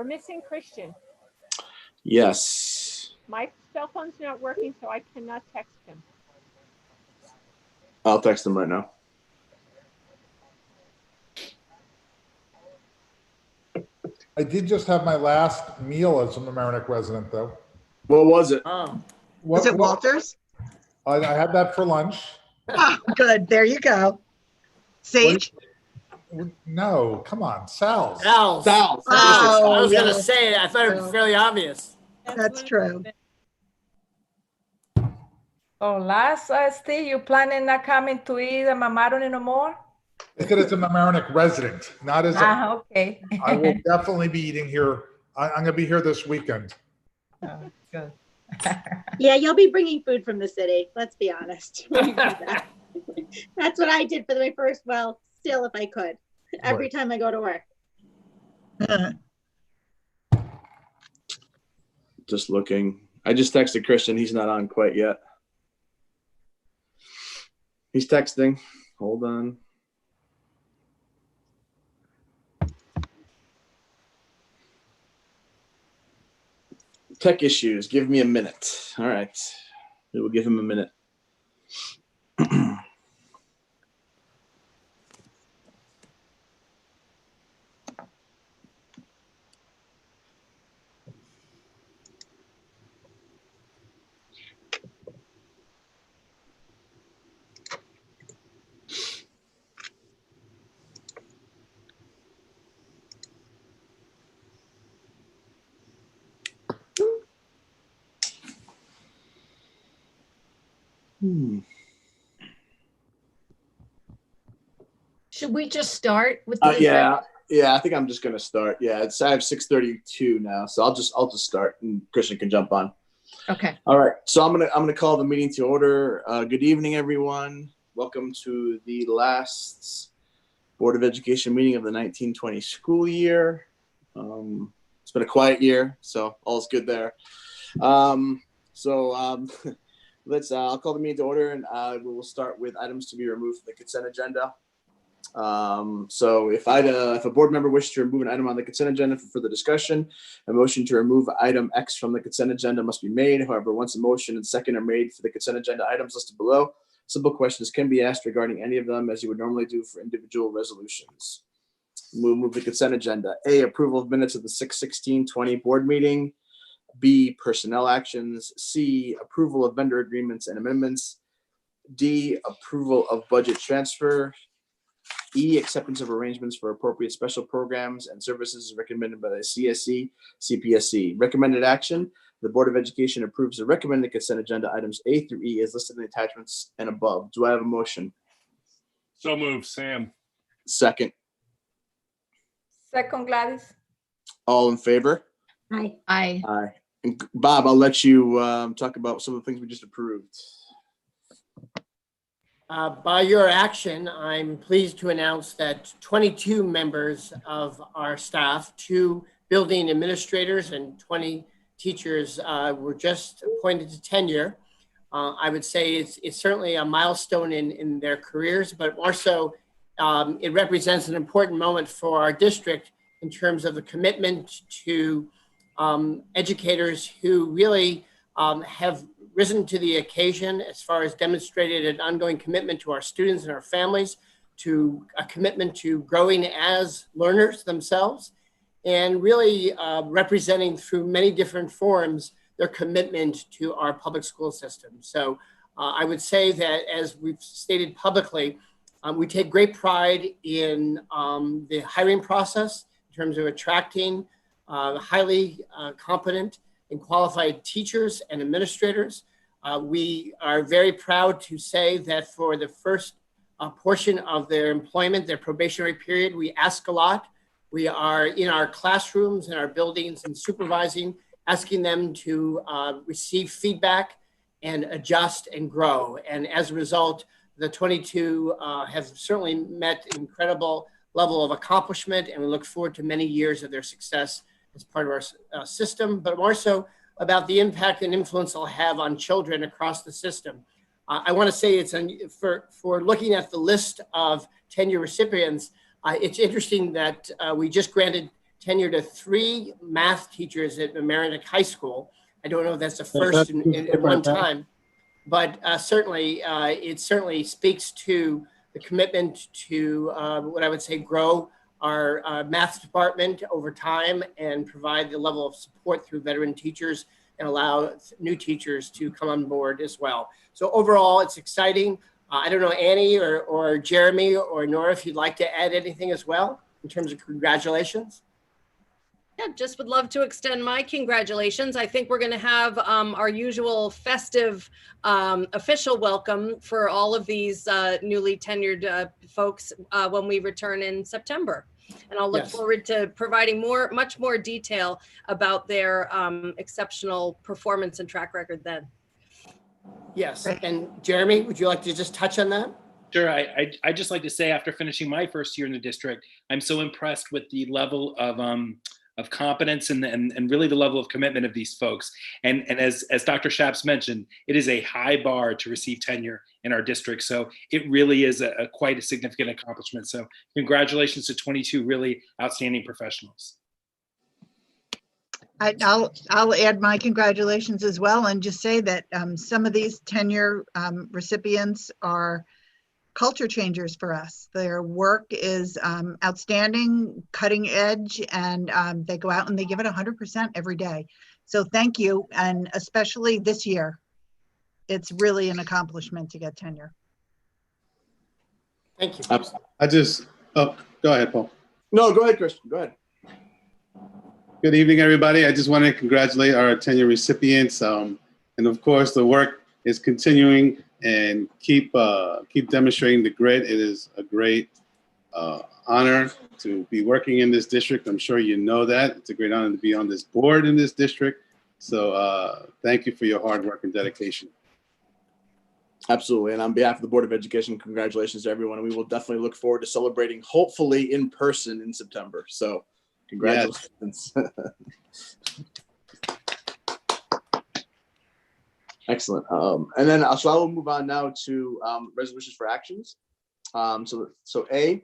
We're missing Christian. Yes. My cell phone's not working, so I cannot text him. I'll text him right now. I did just have my last meal as a Mamaroneck resident, though. What was it? Was it Walter's? I had that for lunch. Oh, good. There you go. Sage? No, come on, Sal's. Sal's. Sal's. Oh, I was going to yes. say it. I thought it was fairly obvious. That's true. So last, Steve, you planning not coming to eat a Mamaroneck no more? I said it's a Mamaroneck resident, not as a, Okay. I will definitely be eating here. I'm going to be here this weekend. Oh, good. Yeah, you'll be bringing food from the city. Let's be honest. That's what I did for my first, well, still if I could, every time I go to work. Just looking. I just texted Christian. He's not on quite yet. He's texting. Hold on. Tech issues. Give me a minute. All right. We will give him a minute. Should we just start with the Yeah, I think I'm just gonna start. Yeah, I have 6:32 now, so I'll just start and Christian can jump on. Okay. All right, so I'm gonna call the meeting to order. Good evening, everyone. Welcome to the last Board of Education meeting of the 1920 school year. It's been a quiet year, so all's good there. I'll call the meeting to order, and we will start with items to be removed from the consent agenda. So if a board member wishes to remove an item on the consent agenda for further discussion, a motion to remove item X from the consent agenda must be made. However, once a motion and second are made for the consent agenda items listed below, simple questions can be asked regarding any of them as you would normally do for individual resolutions. We'll move the consent agenda. A, approval of minutes of the 6/16/20 board meeting. B, personnel actions. C, approval of vendor agreements and amendments. D, approval of budget transfer. E, acceptance of arrangements for appropriate special programs and services recommended by the CSE, CPSC. Recommended action. The Board of Education approves the recommended consent agenda items A through E as listed in the attachments and above. Do I have a motion? So moved, Sam. Second. Second, Gladys. All in favor? Hi. Aye. Aye. And Bob, I'll let you talk about some of the things we just approved. By your action, I'm pleased to announce that 22 members of our staff, 2 building administrators and 20 teachers were just appointed to tenure. I would say it's certainly a milestone in their careers, but also it represents an important moment for our district in terms of the commitment to educators who really have risen to the occasion as far as demonstrated an ongoing commitment to our students and our families, to a commitment to growing as learners themselves, and really representing through many different forms their commitment to our public school system. So I would say that, as we've stated publicly, we take great pride in the hiring process in terms of attracting highly competent and qualified teachers and administrators. We are very proud to say that for the first portion of their employment, their probationary period, we ask a lot. We are in our classrooms and our buildings and supervising, asking them to receive feedback and adjust and grow. And as a result, the 22 have certainly met an incredible level of accomplishment, and we look forward to many years of their success as part of our system, but more so about the impact and influence they'll have on children across the system. I want to say it's for looking at the list of tenure recipients, it's interesting that we just granted tenure to 3 math teachers at Mamaroneck High School. I don't know if that's the first in one time, but certainly it certainly speaks to the commitment to what I would say grow our math department over time and provide the level of support through veteran teachers and allow new teachers to come on board as well. So overall, it's exciting. I don't know, Annie or Jeremy or Nora, if you'd like to add anything as well in terms of congratulations. Yeah, just would love to extend my congratulations. I think we're going to have our usual festive official welcome for all of these newly tenured folks when we return in September. And I'll look forward to providing much more detail about their exceptional performance and track record then. Yes, and Jeremy, would you like to just touch on that? Sure. I just like to say, after finishing my first year in the district, I'm so impressed with the level of competence and really the level of commitment of these folks. And as Dr. Schaps mentioned, it is a high bar to receive tenure in our district. So it really is quite a significant accomplishment. So congratulations to 22 really outstanding professionals. I'll add my congratulations as well and just say that some of these tenure recipients are culture changers for us. Their work is outstanding, cutting edge, and they go out and they give it 100% every day. So thank you, and especially this year, it's really an accomplishment to get tenure. Thank you. Go ahead, Paul. No, go ahead, Christian. Go ahead. Good evening, everybody. I just want to congratulate our tenure recipients, and of course, the work is continuing. And keep demonstrating the grit. It is a great honor to be working in this district. I'm sure you know that. It's a great honor to be on this board in this district. So thank you for your hard work and dedication. Absolutely. And on behalf of the Board of Education, congratulations to everyone. And we will definitely look forward to celebrating, hopefully in person in September. So congratulations. Yes. Excellent. And then so I will move on now to resolutions for actions. So A,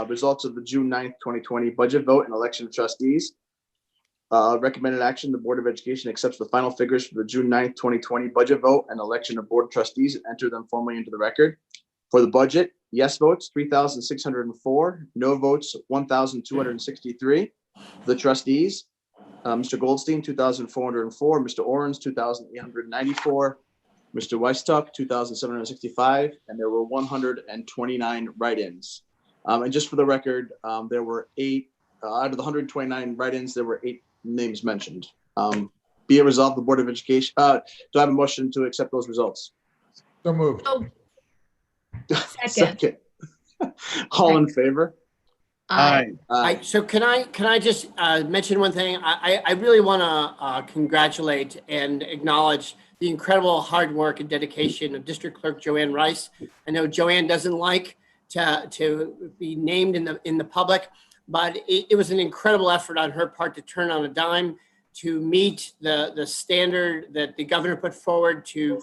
results of the June 9th, 2020 budget vote and election of trustees. Recommended action, the Board of Education accepts the final figures for the June 9th, 2020 budget vote and election of board of trustees and enter them formally into the record. For the budget, yes votes, 3,604, no votes, 1,263. The trustees, Mr. Goldstein, 2,404, Mr. Orens, 2,894, Mr. Weisstuck, 2,765, and there were 129 write-ins. And just for the record, there were 8, out of the 129 write-ins, there were 8 names mentioned. Be it resolved, the Board of Education, do I have a motion to accept those results? So moved. Oh, Second. All in favor? Aye. So can I just mention one thing? I really want to congratulate and acknowledge the incredible hard work and dedication of District Clerk Joanne Rice. I know Joanne doesn't like to be named in the public, but it was an incredible effort on her part to turn on a dime to meet the standard that the governor put forward to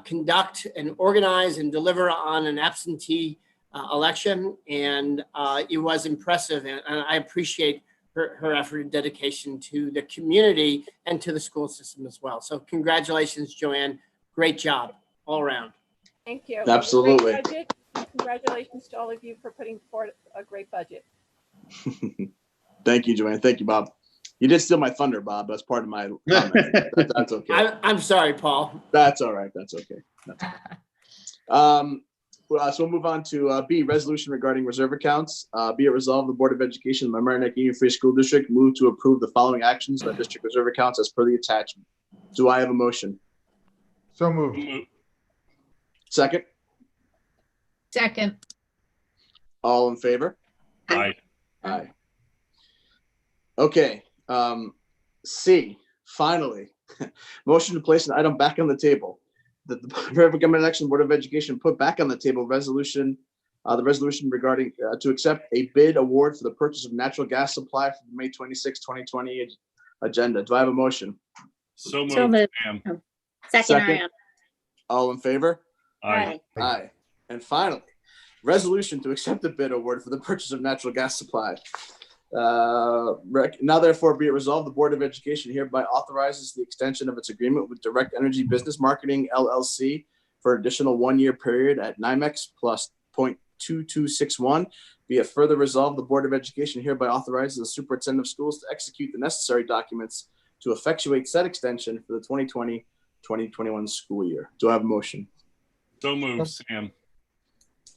conduct and organize and deliver on an absentee election, and it was impressive, and I appreciate her effort and dedication to the community and to the school system as well. So congratulations, Joanne. Great job all around. Thank you. Absolutely. Great budget. Congratulations to all of you for putting forward a great budget. Thank you, Joanne. Thank you, Bob. You did steal my thunder, Bob. That's part of my comment. That's okay. I'm sorry, Paul. That's all right. That's okay. That's okay. So we'll move on to B, resolution regarding reserve accounts. Be it resolved, the Board of Education of the Mamaroneck Union Free School District move to approve the following actions on district reserve accounts as per the attachment. Do I have a motion? So moved. Second? second. All in favor? Aye. Aye. Okay. C, finally, motion to place an item back on the table. That the Board of Education put back on the table the resolution regarding to accept a bid award for the purchase of natural gas supply for the May 26, 2020 agenda. Do I have a motion? So moved. Sam. Second, I am. All in favor? Aye. Aye. And finally, resolution to accept the bid award for the purchase of natural gas supply. Now therefore be it resolved, the Board of Education hereby authorizes the extension of its agreement with Direct Energy Business Marketing LLC for an additional 1-year period at NYMEX plus 0.2261. Be it further resolved, the Board of Education hereby authorizes the Superintendent of Schools to execute the necessary documents to effectuate said extension for the 2020-2021 school year. Do I have a motion? So moved, Sam.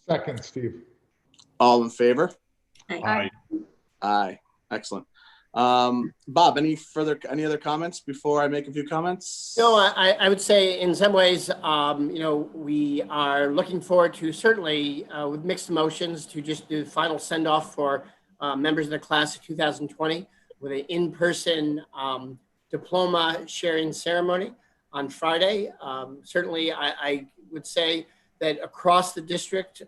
Second, Steve. All in favor? Aye. Aye. Excellent. Bob, any other comments before I make a few comments? No, I would say in some ways, we are looking forward to certainly with mixed emotions to just do the final send off for members of the class of 2020 with an in-person diploma sharing ceremony on Friday. Certainly, I would say that across the district,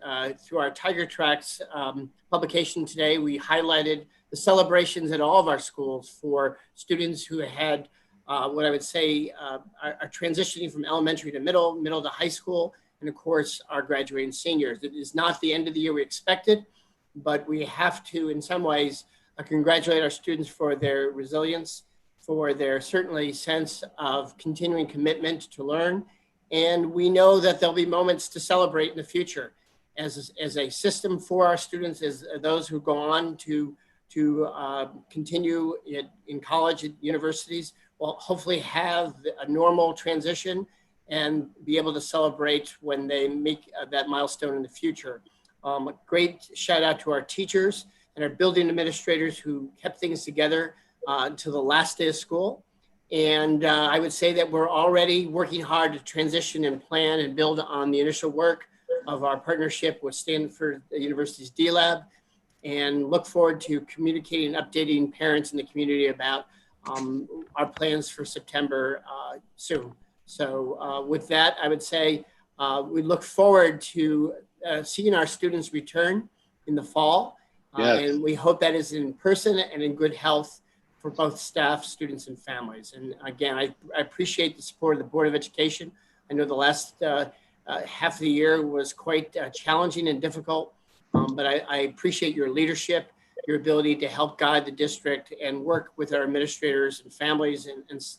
through our Tiger Tracks publication today, we highlighted the celebrations at all of our schools for students who had what I would say are transitioning from elementary to middle to high school, and of course, our graduating seniors. It is not the end of the year we expected, but we have to, in some ways, congratulate our students for their resilience, for their certainly sense of continuing commitment to learn. And we know that there'll be moments to celebrate in the future as a system for our students, as those who go on to continue in college and universities will hopefully have a normal transition and be able to celebrate when they make that milestone in the future. A great shout out to our teachers and our building administrators who kept things together until the last day of school. And I would say that we're already working hard to transition and plan and build on the initial work of our partnership with Stanford University's D-Lab, and look forward to communicating and updating parents in the community about our plans for September soon. So with that, I would say we look forward to seeing our students return in the fall. Yes. And we hope that is in person and in good health for both staff, students, and families. And again, I appreciate the support of the Board of Education. I know the last half of the year was quite challenging and difficult, but I appreciate your leadership, your ability to help guide the district and work with our administrators and families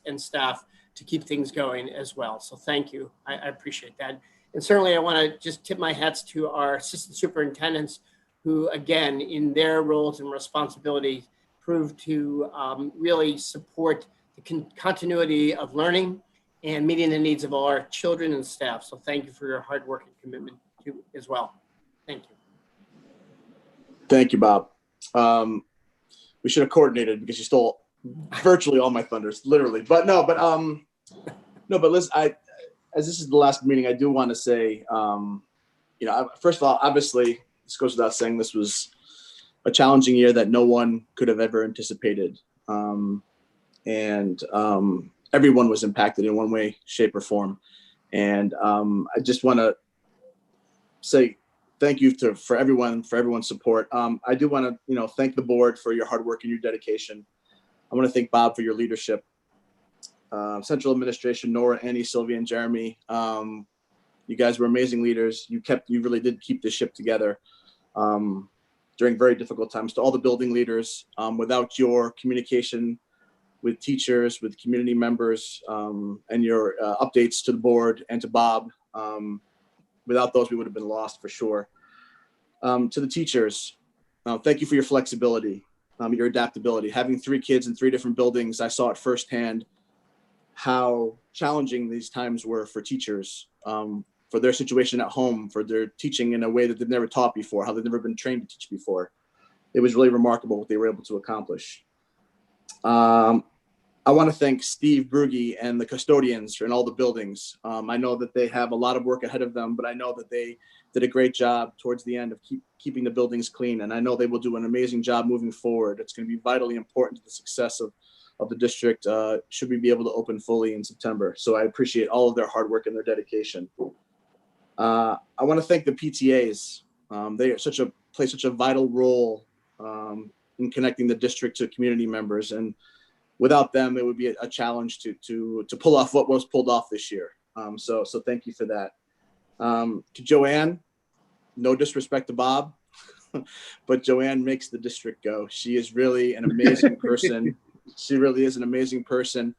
and staff to keep things going as well. So thank you. I appreciate that. And certainly I want to just tip my hats to our assistant superintendents who, again, in their roles and responsibilities, proved to really support the continuity of learning and meeting the needs of all our children and staff. So thank you for your hard work and commitment to as well. Thank you. Thank you, Bob. We should have coordinated because you stole virtually all my thunders, literally. But listen, as this is the last meeting, I do want to say, first of all, obviously, this goes without saying, this was a challenging year that no one could have ever anticipated. Everyone was impacted in one way, shape, or form. And I just want to say thank you for everyone's support. I do want to, thank the board for your hard work and your dedication. I want to thank Bob for your leadership. Central administration, Nora, Annie, Sylvia, and Jeremy. You guys were amazing leaders. You really did keep the ship together during very difficult times. To all the building leaders, without your communication with teachers, with community members, and your updates to the board and to Bob, without those, we would have been lost for sure. To the teachers, thank you for your flexibility, your adaptability. Having 3 kids in 3 different buildings, I saw it firsthand how challenging these times were for teachers, for their situation at home, for their teaching in a way that they've never taught before, how they've never been trained to teach before. It was really remarkable what they were able to accomplish. I want to thank Steve Brugge and the custodians in all the buildings. I know that they have a lot of work ahead of them, but I know that they did a great job towards the end of keeping the buildings clean. And I know they will do an amazing job moving forward. It's going to be vitally important to the success of the district should we be able to open fully in September. So I appreciate all of their hard work and their dedication. I want to thank the PTAs. They play such a vital role in connecting the district to community members. And without them, it would be a challenge to pull off what was pulled off this year. So thank you for that. To Joanne, no disrespect to Bob, but Joanne makes the district go. She is really an amazing person. She really is an amazing person.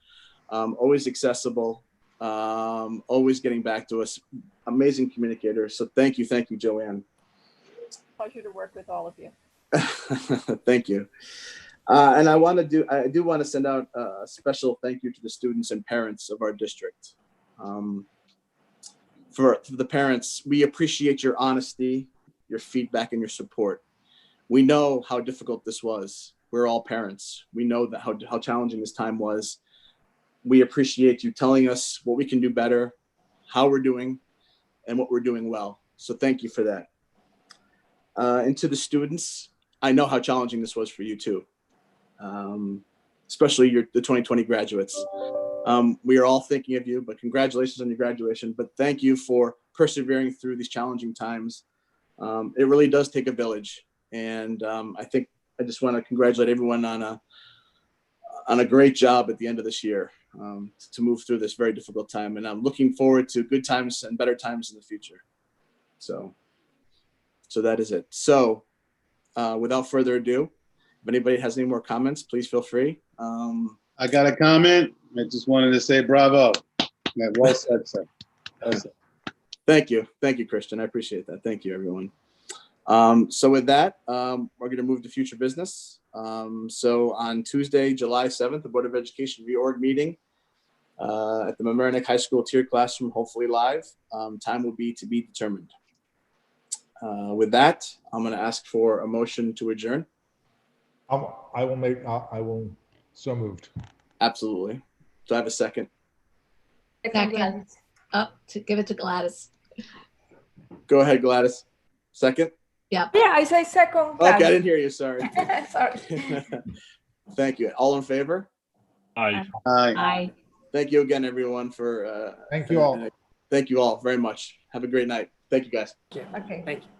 Always accessible, always getting back to us. Amazing communicator. So thank you, Joanne. Pleasure to work with all of you. Thank you. And I do want to send out a special thank you to the students and parents of our district. For the parents, we appreciate your honesty, your feedback, and your support. We know how difficult this was. We're all parents. We know that how challenging this time was. We appreciate you telling us what we can do better, how we're doing, and what we're doing well. So thank you for that. And to the students, I know how challenging this was for you too, especially the 2020 graduates. We are all thinking of you, but congratulations on your graduation. But thank you for persevering through these challenging times. It really does take a village. And I think I just want to congratulate everyone on a great job at the end of this year to move through this very difficult time. And I'm looking forward to good times and better times in the future. So that is it. So without further ado, if anybody has any more comments, please feel free. I got a comment. I just wanted to say bravo. Yeah, well said, sir. Well said. Thank you, Christian. I appreciate that. Thank you, everyone. So with that, we're going to move to future business. So on Tuesday, July 7th, the Board of Education reorg meeting at the Mamaroneck High School tiered classroom, hopefully live. Time will be to be determined. With that, I'm going to ask for a motion to adjourn. I will, so moved. Absolutely. Do I have a second? Second. Up to give it to Gladys. Go ahead, Gladys. Second? Yep. Yeah, I say second. Okay, I didn't hear you. Sorry. Sorry. Thank you. All in favor? Aye. Aye. Thank you again, everyone, for. Thank you all. Thank you all very much. Have a great night. Thank you, guys. Okay. Thank you.